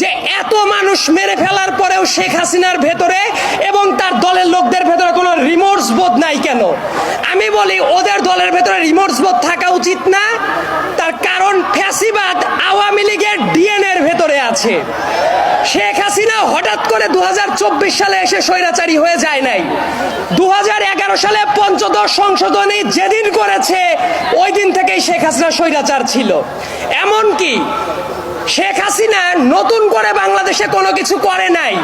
যে এত মানুষ মেরে ফেলার পরেও শেখ হাসিনার ভেতরে এবং তার দলের লোকদের ভেতরে কোনো রিমোর্স বোধ নাই কেন? আমি বলি ওদের দলের ভেতরে রিমোর্স বোধ থাকা উচিত না। তার কারণ ফ্যাসিবাদ আওয়ামী লীগের ডিএনএ এর ভেতরে আছে। শেখ হাসিনা হঠাৎ করে 2024 সালে এসে স্বৈরাচারী হয়ে যায় নাই। 2011 সালে পঞ্চদশ সংশোধনী যেদিন করেছে ওই দিন থেকেই শেখ হাসিনা স্বৈরাচার ছিল। এমনকি শেখ হাসিনা নতুন করে বাংলাদেশে কোনো কিছু করে নাই।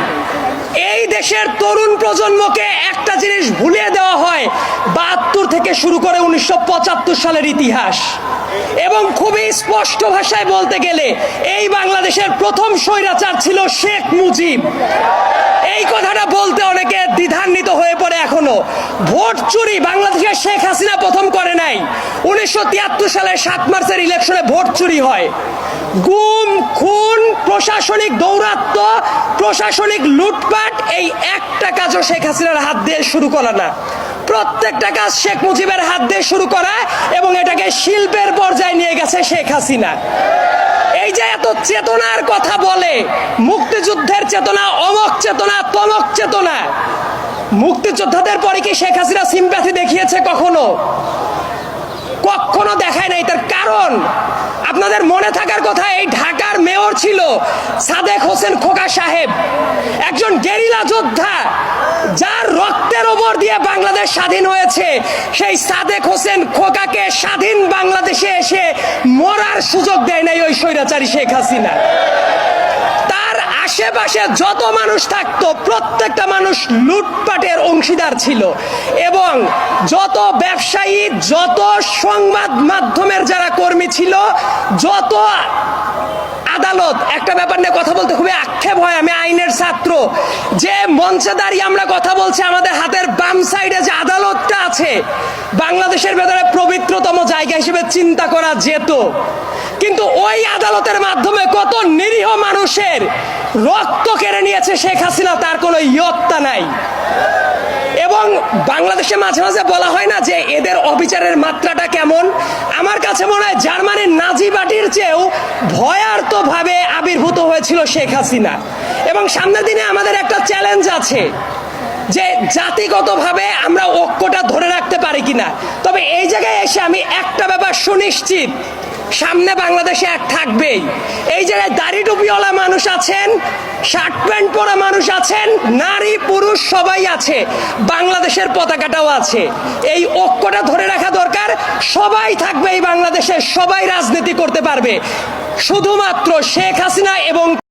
এই দেশের তরুণ প্রজন্মকে একটা জিনিস ভুলিয়ে দেওয়া হয়, 72 থেকে শুরু করে 1975 সালের ইতিহাস। এবং খুবই স্পষ্ট ভাষায় বলতে গেলে এই বাংলাদেশের প্রথম স্বৈরাচার ছিল শেখ মুজিব। এই কথাটা বলতে অনেকে দ্বিধান্বিত হয়ে পড়ে এখনো। ভোট চুরি বাংলাদেশে শেখ হাসিনা প্রথম করে নাই। 1973 সালে 7 মার্চের ইলেকশনে ভোট চুরি হয়। গুম, খুন, প্রশাসনিক দৌরাত্ম্য, প্রশাসনিক লুটপাট, এই একটা কাজও শেখ হাসিনার হাত দিয়ে শুরু করা না। প্রত্যেকটা কাজ শেখ মুজিবের হাত দিয়ে শুরু করা এবং এটাকে শিল্পের পর্যায়ে নিয়ে গেছে শেখ হাসিনা। এই যে এত চেতনার কথা বলে, মুক্তিযুদ্ধের চেতনা, অমক চেতনা, তমক চেতনা, মুক্তিযোদ্ধাদের পরে কি শেখ হাসিনা সিম্প্যাথি দেখিয়েছে কখনো? কখনো দেখায় নাই। তার কারণ আপনাদের মনে থাকার কথা, এই ঢাকার মেয়র ছিল সাদেক হোসেন খোকা সাহেব, একজন গেরিলা যোদ্ধা যার রক্তের ওপর দিয়ে বাংলাদেশ স্বাধীন হয়েছে। সেই সাদেক হোসেন খোকাকে স্বাধীন বাংলাদেশে এসে মরার সুযোগ দেয় নাই ওই স্বৈরাচারী শেখ হাসিনা। তার আশেপাশে যত মানুষ থাকতো প্রত্যেকটা মানুষ লুটপাটের অংশীদার ছিল। এবং যত ব্যবসায়ী, যত সংবাদ মাধ্যমের যারা কর্মী ছিল, যত আদালত, একটা ব্যাপার নিয়ে কথা বলতে খুবই আক্ষেপ হয়, আমি আইনের ছাত্র, যে মঞ্চে দাঁড়িয়ে আমরা কথা বলছি, আমাদের হাতের বাম সাইডে যে আদালতটা আছে বাংলাদেশের ভেতরে পবিত্রতম জায়গা হিসেবে চিন্তা করা যেত, কিন্তু ওই আদালতের মাধ্যমে কত নিরীহ মানুষের রক্ত কেড়ে নিয়েছে শেখ হাসিনা, তার কোনো ইয়ত্তা নাই। এবং বাংলাদেশে মাঝে মাঝে বলা হয় না যে এদের অবিচারের মাত্রাটা কেমন? আমার কাছে মনে হয় জার্মানির নাজি পার্টির চেয়েও ভয়ার্ত ভাবে আবির্ভূত হয়েছিল শেখ হাসিনা। এবং সামনের দিনে আমাদের একটা চ্যালেঞ্জ আছে যে জাতিগতভাবে আমরা ঐক্যটা ধরে রাখতে পারি কিনা। তবে এই জায়গায় এসে আমি একটা ব্যাপার সুনিশ্চিত, সামনে বাংলাদেশে এক থাকবেই। এই জায়গায় দাড়ি টুপিওয়ালা মানুষ আছেন, শার্ট প্যান্ট পরা মানুষ আছেন, নারী পুরুষ সবাই আছে, বাংলাদেশের পতাকাটাও আছে। এই ঐক্যটা ধরে রাখা দরকার। সবাই থাকবে এই বাংলাদেশে, সবাই রাজনীতি করতে পারবে। শুধুমাত্র শেখ হাসিনা এবং